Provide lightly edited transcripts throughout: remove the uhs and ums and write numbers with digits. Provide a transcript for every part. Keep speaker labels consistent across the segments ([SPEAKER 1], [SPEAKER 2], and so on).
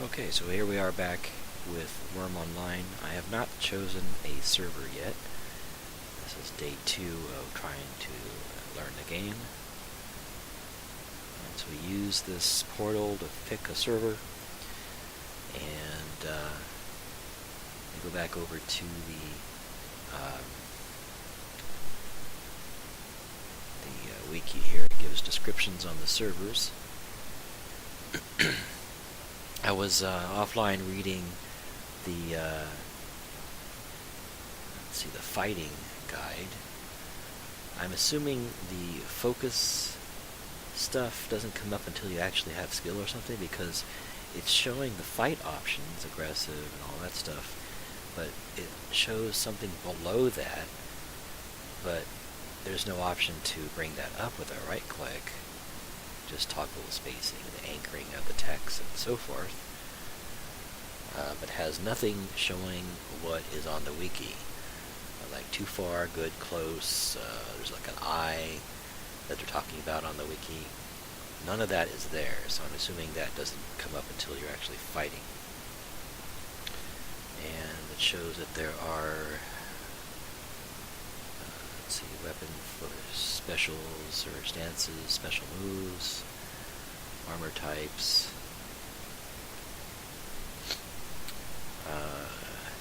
[SPEAKER 1] Okay, so here we are back with Wurn Online. I have not chosen a server yet. This is day 2 of trying to learn the game. And so we use this portal to pick a server, and we go back over to the wiki here. It gives descriptions on the servers. I was offline reading the the fighting guide. I'm assuming the focus stuff doesn't come up until you actually have skill or something, because it's showing the fight options, aggressive and all that stuff, but it shows something below that, but there's no option to bring that up with a right click. Just toggle the spacing, the anchoring of the text, and so forth. But has nothing showing what is on the wiki. Like too far, good, close, there's like an eye that they're talking about on the wiki. None of that is there, so I'm assuming that doesn't come up until you're actually fighting. And it shows that there are, weapon for specials or stances, special moves, armor types,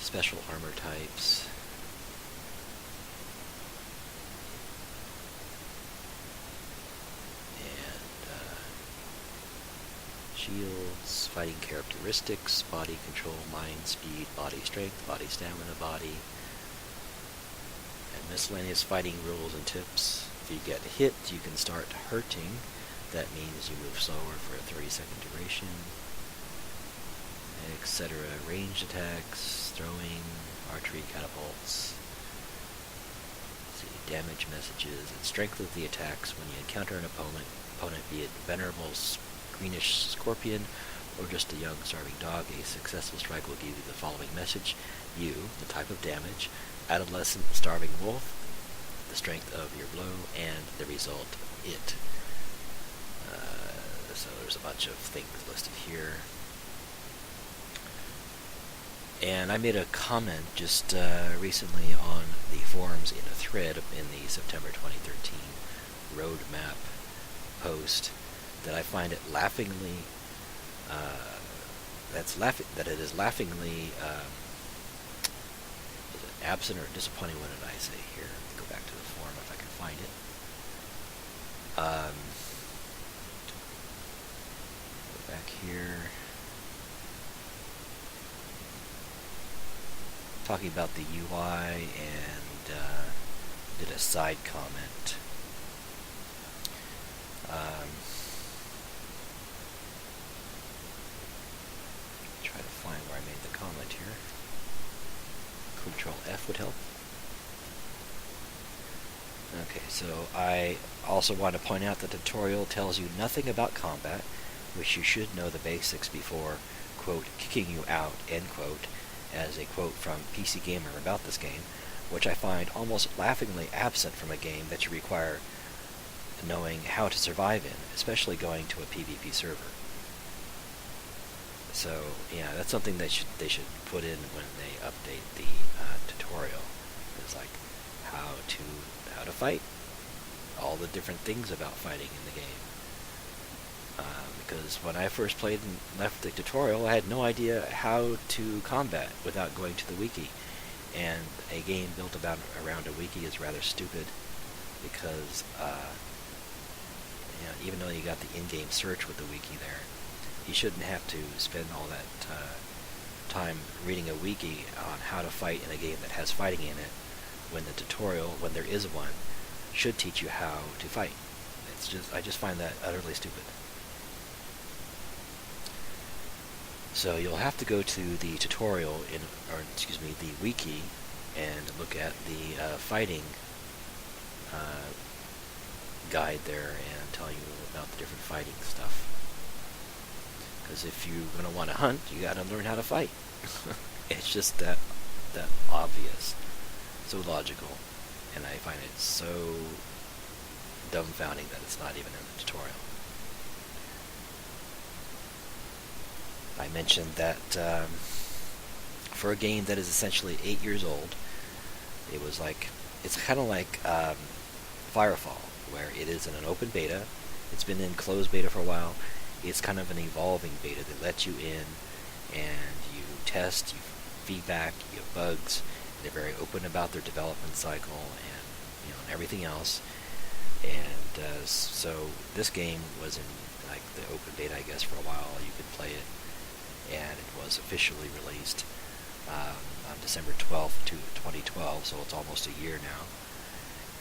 [SPEAKER 1] special armor types, and shields, fighting characteristics, body control, mind, speed, body strength, body stamina, body, and miscellaneous fighting rules and tips. If you get hit, you can start hurting. That means you move slower for a 30-second duration, etc. Ranged attacks, throwing, archery, catapults. Damage messages, and strength of the attacks when you encounter an opponent, be it venerable greenish scorpion or just a young starving dog. A successful strike will give you the following message: you, the type of damage, adolescent starving wolf, the strength of your blow, and the result, it. So there's a bunch of things listed here. And I made a comment just recently on the forums in a thread in the September 2013 roadmap post that I find it laughingly that it is laughingly absent or disappointing. What did I say here? Let me go back to the forum if I can find it. Go back here. Talking about the UI, and did a side comment. Try to find where I made the comment here. Control F would help. Okay, so I also want to point out the tutorial tells you nothing about combat, which you should know the basics before, quote, kicking you out, end quote, as a quote from PC Gamer about this game, which I find almost laughingly absent from a game that you require knowing how to survive in, especially going to a PvP server. So yeah, that's something that they should put in when they update the tutorial. It's like how to fight, all the different things about fighting in the game. Because when I first played and left the tutorial, I had no idea how to combat without going to the wiki. And a game built around a wiki is rather stupid, because even though you got the in-game search with the wiki there, you shouldn't have to spend all that time reading a wiki on how to fight in a game that has fighting in it, when the tutorial, when there is one, should teach you how to fight. I just find that utterly stupid. So you'll have to go to the tutorial the wiki, and look at the fighting guide there, and tell you about the different fighting stuff. Because if you're going to want to hunt, you got to learn how to fight. It's just that obvious, so logical, and I find it so dumbfounding that it's not even in the tutorial. I mentioned that for a game that is essentially 8 years old, it's kind of like Firefall, where it is in an open beta. It's been in closed beta for a while. It's kind of an evolving beta. They let you in, and you test, you feedback, you have bugs. They're very open about their development cycle and everything else. And so this game was in like the open beta, I guess, for a while. You could play it, and it was officially released on December 12th, 2012, so it's almost a year now.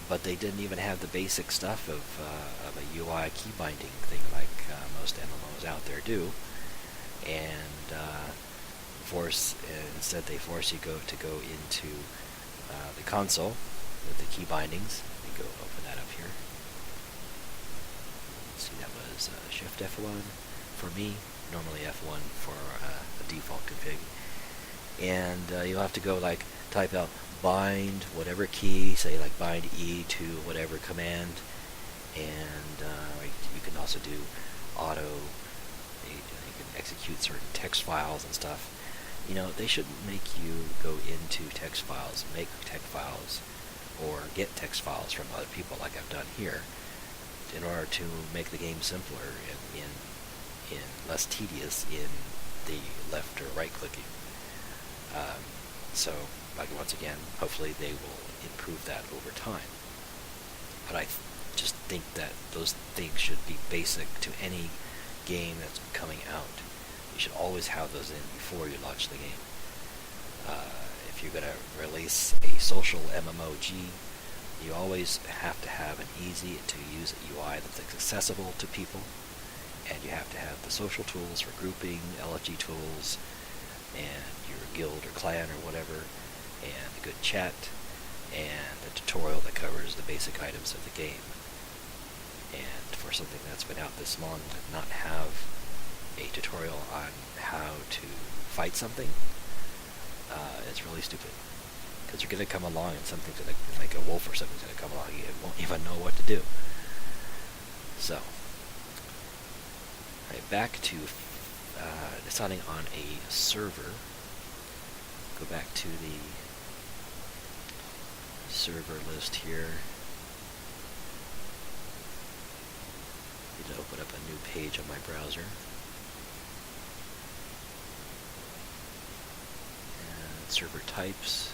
[SPEAKER 1] But they didn't even have the basic stuff of a UI key binding thing like most MMOs out there do. And instead they force you to go into the console with the key bindings. Let me go open that up here. Let's see, that was Shift F1 for me, normally F1 for a default config. And you'll have to go type out bind whatever key, say like bind E to whatever command, and you can also do auto. You can execute certain text files and stuff. They shouldn't make you go into text files, make text files, or get text files from other people like I've done here, in order to make the game simpler and less tedious in the left or right clicking. So, once again, hopefully they will improve that over time. But I just think that those things should be basic to any game that's coming out. You should always have those in before you launch the game. If you're going to release a social MMOG, you always have to have an easy-to-use UI that's accessible to people, and you have to have the social tools for grouping, LFG tools, and your guild or clan or whatever, and a good chat, and a tutorial that covers the basic items of the game. And for something that's been out this long, to not have a tutorial on how to fight something is really stupid. Because you're going to come along and something's going to, like a wolf or something's going to come along, you won't even know what to do. So, back to deciding on a server. Go back to the server list here. Need to open up a new page on my browser. And server types.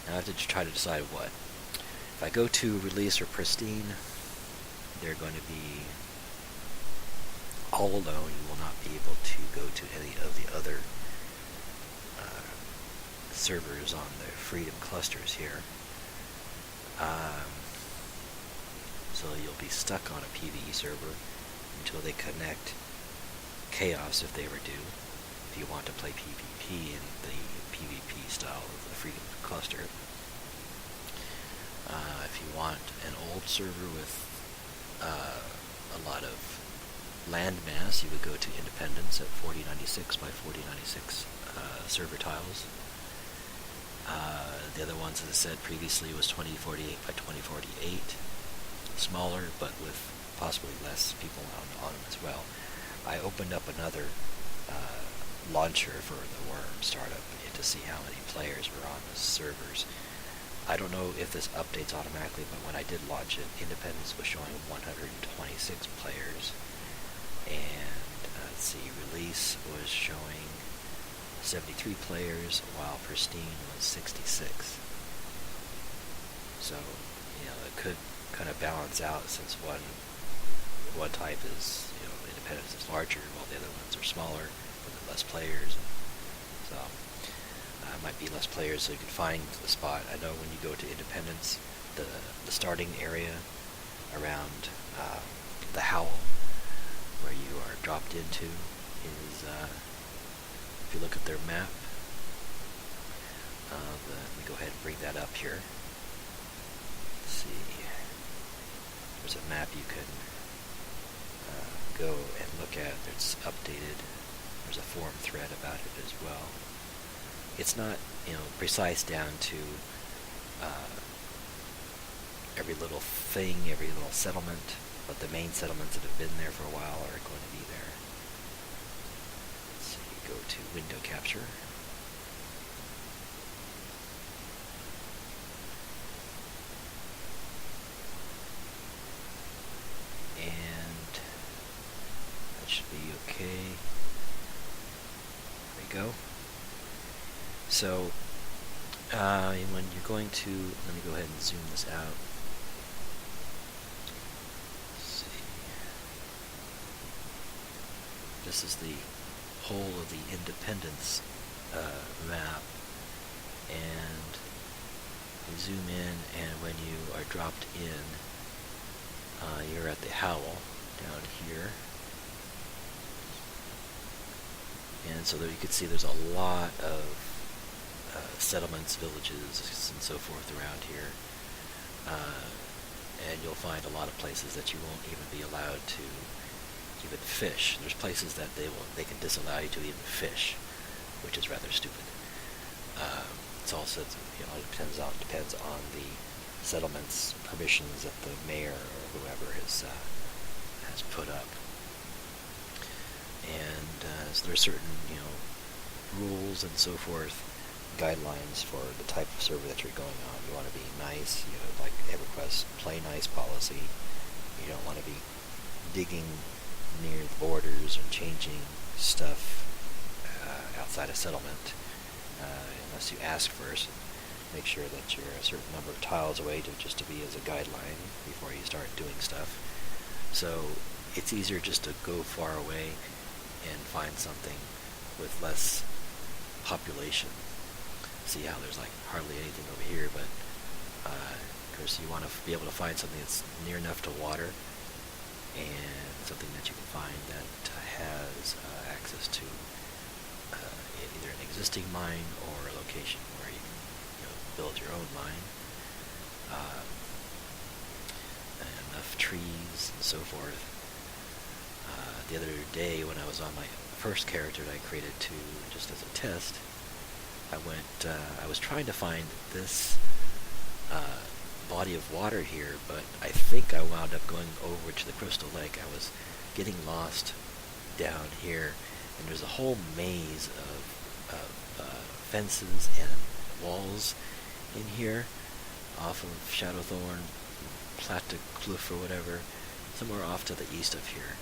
[SPEAKER 1] Now I have to try to decide what. If I go to release or pristine, they're going to be all alone. You will not be able to go to any of the other servers on the Freedom clusters here. So you'll be stuck on a PvE server until they connect Chaos, if they ever do, if you want to play PvP in the PvP style of the Freedom cluster. If you want an old server with a lot of landmass, you would go to Independence at 4096 by 4096 server tiles. The other ones, as I said previously, was 2048 by 2048, smaller but with possibly less people on them as well. I opened up another launcher for the Wurn startup to see how many players were on the servers. I don't know if this updates automatically, but when I did launch it, Independence was showing 126 players, and let's see, Release was showing 73 players, while Pristine was 66. So, it could kind of balance out, since one type is, Independence is larger, while the other ones are smaller, with less players. So, might be less players, so you can find the spot. I know when you go to Independence, the starting area around the Howl, where you are dropped into, is, if you look at their map, let me go ahead and bring that up here. Let's see. There's a map you can go and look at. It's updated. There's a forum thread about it as well. It's not, precise down to every little thing, every little settlement, but the main settlements that have been there for a while are going to be there. Let's see, go to window capture. And that should be okay. There we go. So, when you're going to, let me go ahead and zoom this out. Let's see. This is the whole of the Independence map, and you zoom in, and when you are dropped in, you're at the Howl down here. And so there you can see there's a lot of settlements, villages, and so forth around here. And you'll find a lot of places that you won't even be allowed to even fish. There's places that they can disallow you to even fish, which is rather stupid. It's also, it depends on the settlement's permissions that the mayor or whoever has put up. And so there's certain, rules and so forth, guidelines for the type of server that you're going on. You want to be nice, like EverQuest play nice policy. You don't want to be digging near the borders and changing stuff outside a settlement unless you ask first. Make sure that you're a certain number of tiles away just to be as a guideline before you start doing stuff. So it's easier just to go far away and find something with less population. See how there's like hardly anything over here, but of course you want to be able to find something that's near enough to water and something that you can find that has access to either an existing mine or a location where you can build your own mine, and enough trees and so forth. The other day when I was on my first character that I created just as a test, I was trying to find this body of water here, but I think I wound up going over to the Crystal Lake. I was getting lost down here, and there's a whole maze of fences and walls in here off of Shadowthorn, Platicliffe or whatever, somewhere off to the east of here.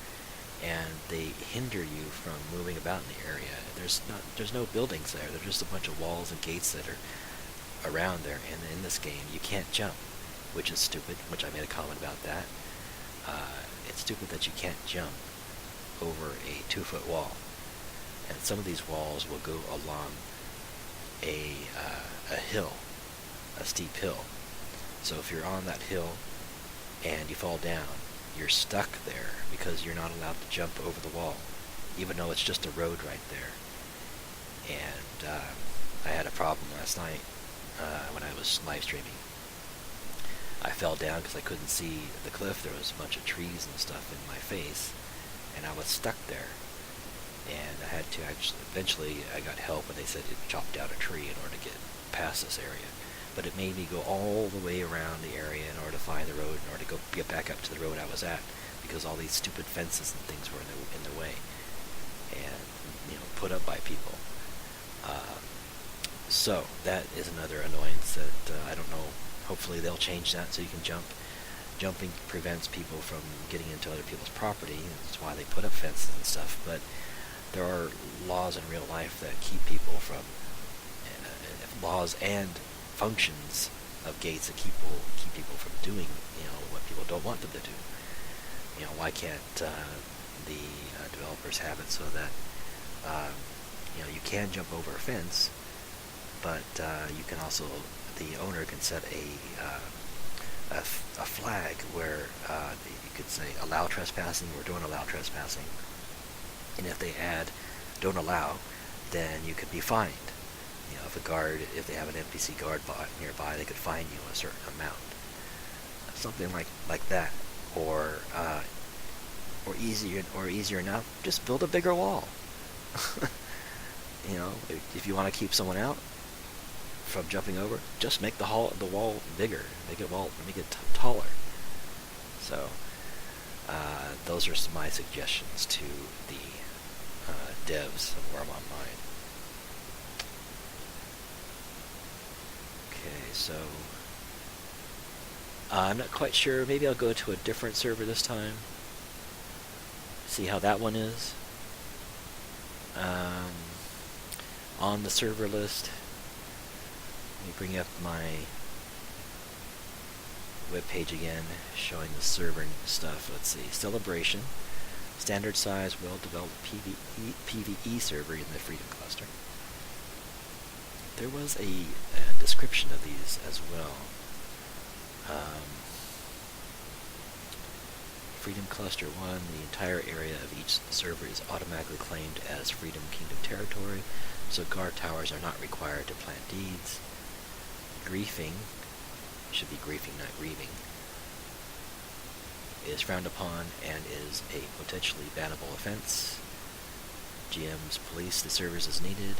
[SPEAKER 1] And they hinder you from moving about in the area. There's no buildings there. There's just a bunch of walls and gates that are around there. And in this game, you can't jump, which is stupid. Which I made a comment about that. It's stupid that you can't jump over a 2-foot wall. And some of these walls will go along a hill, a steep hill. So if you're on that hill and you fall down, you're stuck there because you're not allowed to jump over the wall, even though it's just a road right there. And I had a problem last night when I was live streaming. I fell down because I couldn't see the cliff. There was a bunch of trees and stuff in my face, and I was stuck there. And I had to eventually I got help, and they said it chopped down a tree in order to get past this area. But it made me go all the way around the area in order to find the road, in order to get back up to the road I was at, because all these stupid fences and things were in the way, and put up by people. So that is another annoyance that I don't know. Hopefully they'll change that so you can jump. Jumping prevents people from getting into other people's property. That's why they put up fences and stuff. But there are laws in real life that keep people from laws and functions of gates that keep people from doing what people don't want them to do. Why can't the developers have it so that you can jump over a fence, but you can also, the owner can set a flag where you could say allow trespassing or don't allow trespassing, and if they add don't allow, then you could be fined. If they have an NPC guard nearby, they could fine you a certain amount. Something like that, or easier enough, just build a bigger wall. If you want to keep someone out from jumping over, just make the wall bigger, make it taller. So Those are my suggestions to the devs of Wurn Online. Okay, so I'm not quite sure. Maybe I'll go to a different server this time. See how that one is. On the server list, let me bring up my web page again, showing the server stuff. Let's see, Celebration, standard size, well-developed PvE server in the Freedom Cluster. There was a description of these as well. Freedom Cluster 1, the entire area of each server is automatically claimed as Freedom Kingdom territory, so guard towers are not required to plant deeds. Griefing, should be griefing, not grieving, is frowned upon and is a potentially bannable offense. GMs police the servers as needed.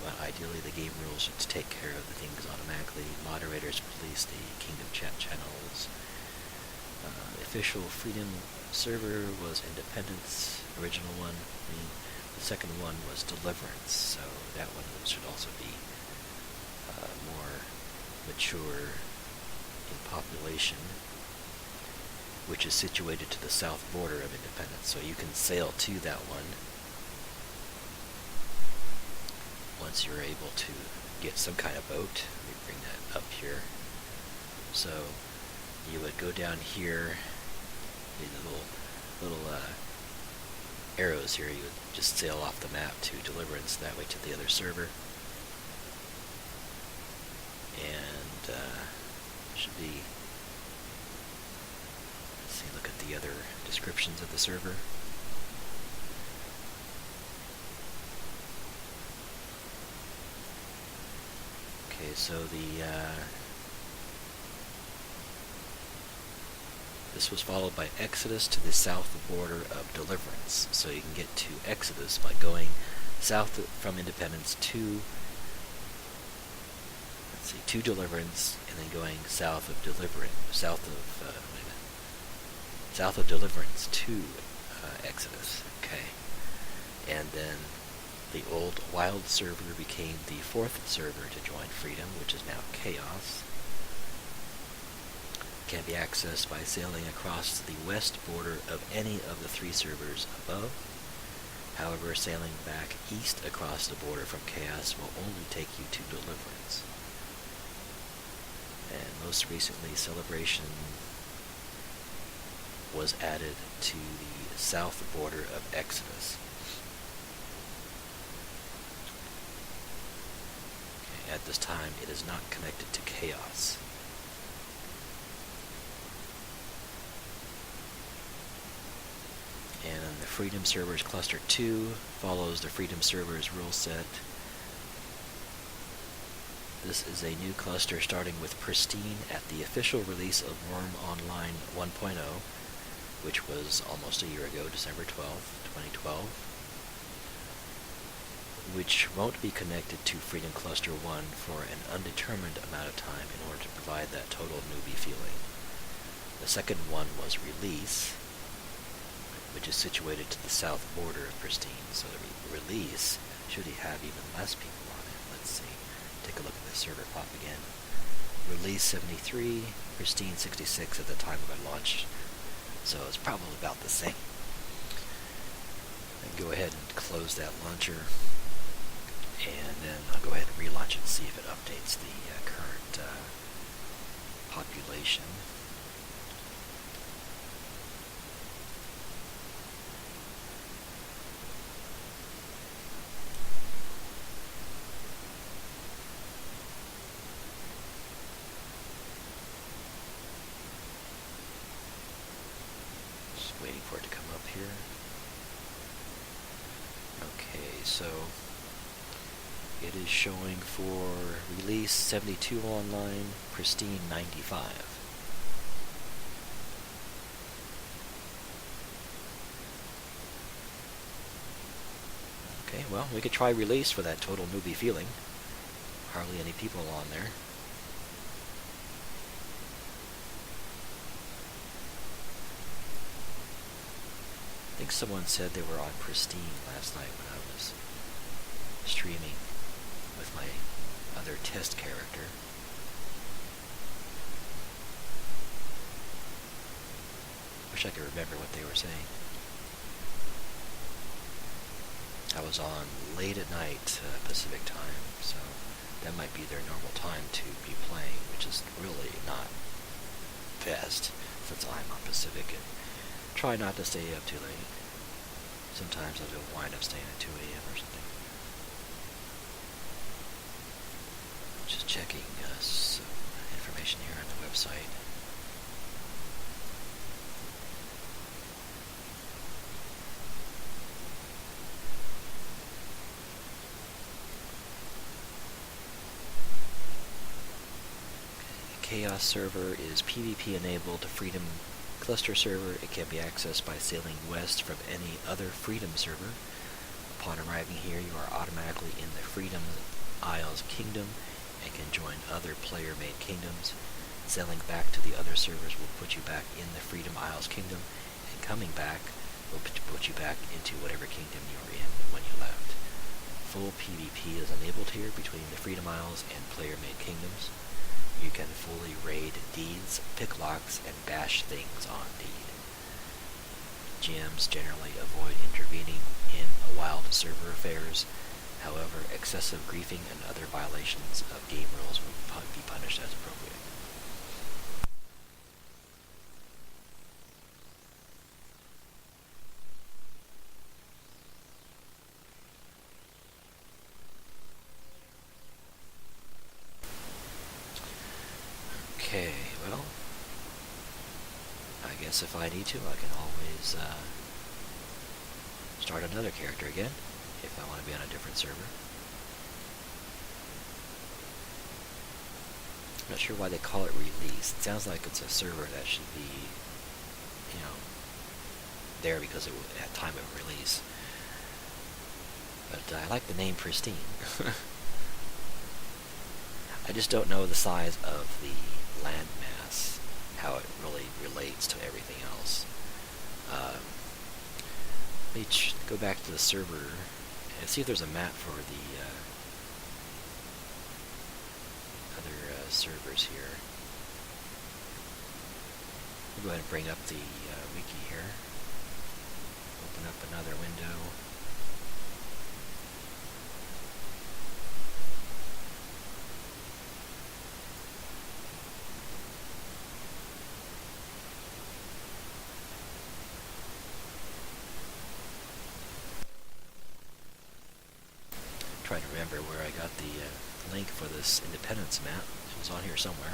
[SPEAKER 1] Well, ideally the game rules should take care of the things automatically. Moderators police the Kingdom chat channels. The official Freedom server was Independence, original one. The second one was Deliverance, so that one should also be more mature in population, which is situated to the south border of Independence, so you can sail to that one once you're able to get some kind of boat. Let me bring that up here. So you would go down here, these little arrows here, you would just sail off the map to Deliverance, that way to the other server. And should be, let's see, look at the other descriptions of the server. Okay, so this was followed by Exodus to the south border of Deliverance. So you can get to Exodus by going south from Independence to, to Deliverance, and then going south of Deliverance to Exodus. Okay, and then the old Wild server became the fourth server to join Freedom, which is now Chaos. Can be accessed by sailing across the west border of any of the three servers above. However, sailing back east across the border from Chaos will only take you to Deliverance. And most recently, Celebration was added to the south border of Exodus. Okay, at this time, it is not connected to Chaos. And the Freedom Servers Cluster 2 follows the Freedom Servers rule set. This is a new cluster starting with Pristine at the official release of Wurn Online 1.0, which was almost a year ago, December 12th, 2012, which won't be connected to Freedom Cluster 1 for an undetermined amount of time in order to provide that total newbie feeling. The second one was Release, which is situated to the south border of Pristine, so the Release should have even less people on it. Let's see, take a look at the server pop again. Release 73, Pristine 66 at the time of my launch, so it's probably about the same. And go ahead and close that launcher, and then I'll go ahead and relaunch it and see if it updates the current population. Waiting for it to come up here. Okay, so it is showing for Release 72 online, Pristine 95. Okay, well, we could try Release for that total newbie feeling. Hardly any people on there. I think someone said they were on Pristine last night when I was streaming with my other test character. Wish I could remember what they were saying. I was on late at night Pacific time, so that might be their normal time to be playing, which is really not best since I'm on Pacific and try not to stay up too late. Sometimes I'll wind up staying at 2 a.m. or something. Just checking some information here on the website. Chaos server is PvP enabled. Freedom cluster server. It can be accessed by sailing west from any other Freedom server. Upon arriving here, you are automatically in the Freedom Isles Kingdom and can join other player-made kingdoms. Sailing back to the other servers will put you back in the Freedom Isles Kingdom, and coming back will put you back into whatever kingdom you were in when you left. Full PvP is enabled here between the Freedom Isles and player-made kingdoms. You can fully raid deeds, pick locks, and bash things on deed. GMs generally avoid intervening in wild server affairs. However, excessive griefing and other violations of game rules will be punished as appropriate. Okay, well, I guess if I need to, I can always start another character again, if I want to be on a different server. I'm not sure why they call it release. It sounds like it's a server that should be, there because it at time of release. But I like the name Pristine. I just don't know the size of the landmass, how it really relates to everything else. Let me go back to the server and see if there's a map for the other servers here. We'll go ahead and bring up the wiki here. Open up another window. Trying to remember where I got the link for this Independence map. It was on here somewhere.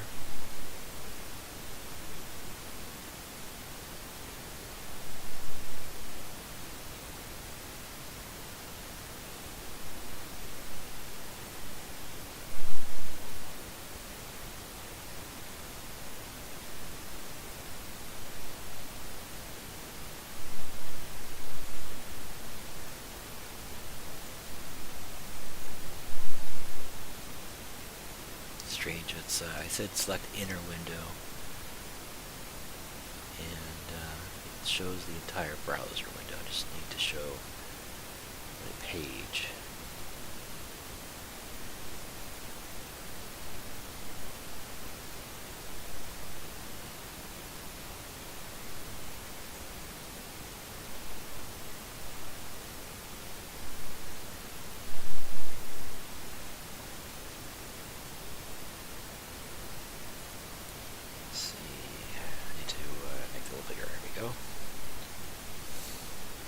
[SPEAKER 1] Strange. It's I said select inner window, and it shows the entire browser window. I just need to show the page.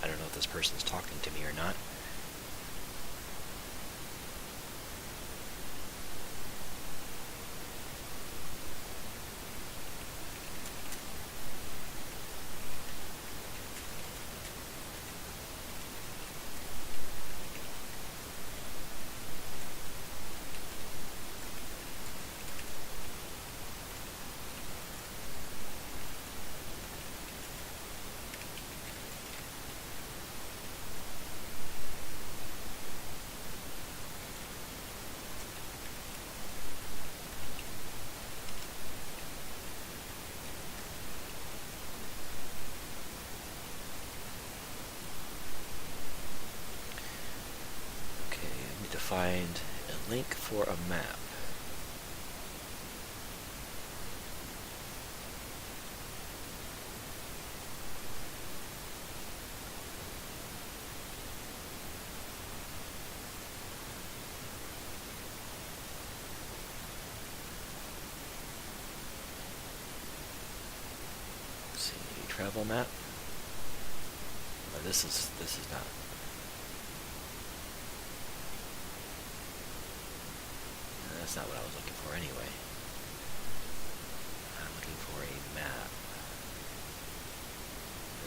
[SPEAKER 1] I don't know if this person's talking to me or not. find a link for a map. Let's see, travel map. Oh, this is not. That's not what I was looking for anyway. I'm looking for a map.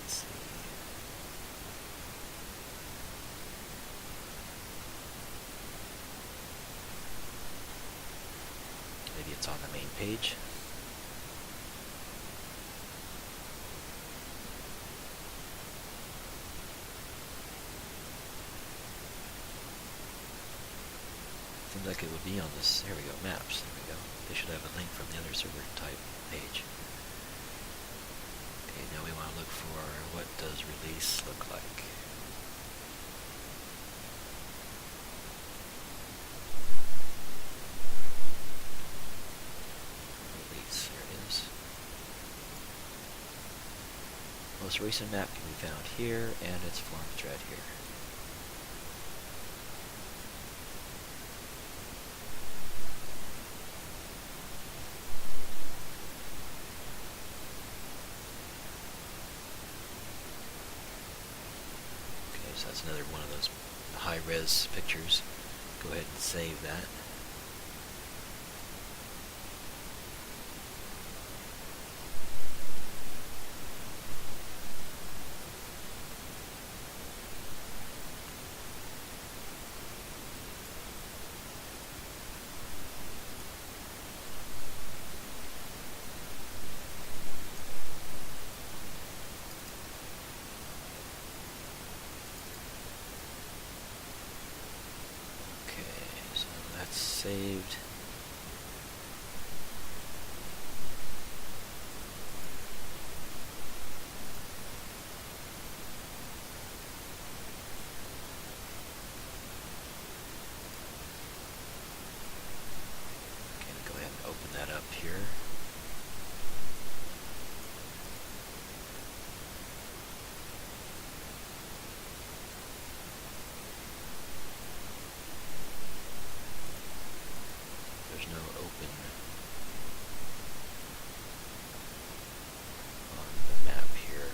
[SPEAKER 1] Let's see. Maybe it's on the main page. Seems like it would be on this. Here we go, maps. There we go. They should have a link from the other server type page. Okay, now we want to look for what does release look like. Release, here it is. Most recent map can be found here, and its form thread here. So that's another one of those high-res pictures. Go ahead and save that. Saved. Okay, go ahead and open that up here. There's no open on the map here.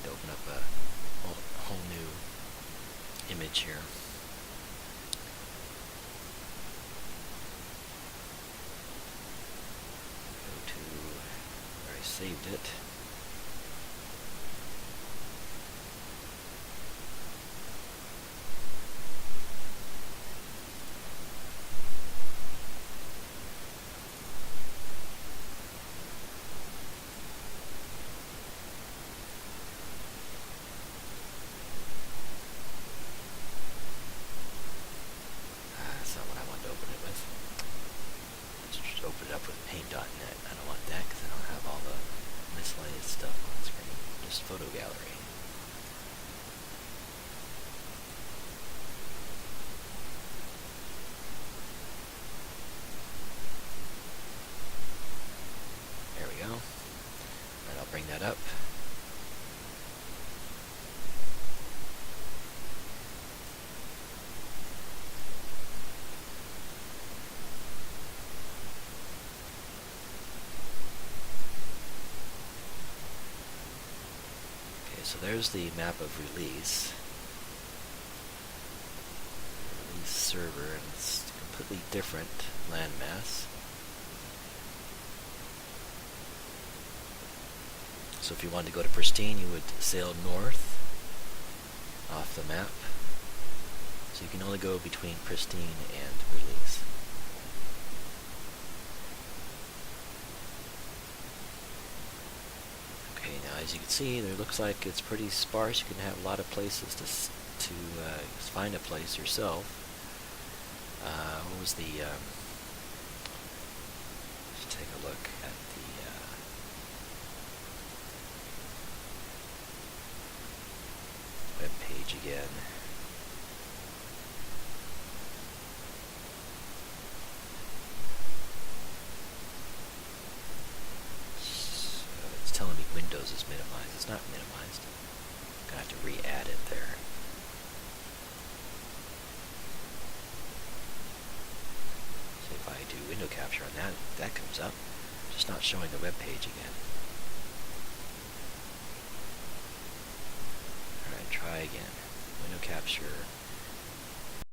[SPEAKER 1] To open up a whole new image here. Go to where I saved it. Open it up with paint.net. I don't want that because I don't have all the miscellaneous stuff on screen. Just photo gallery. There we go. Alright, I'll bring that up. So there's the map of release. Release server, and it's completely different landmass. So if you wanted to go to Pristine, you would sail north off the map. So you can only go between Pristine and release. Now, as you can see, there looks like it's pretty sparse. You can have a lot of places to find a place yourself. What was the? Let's take a look at the web page again. is minimized. It's not minimized. I'm going to have to re-add it there. So if I do window capture on that, that comes up. Just not showing the web page again. Alright, try again. Window capture.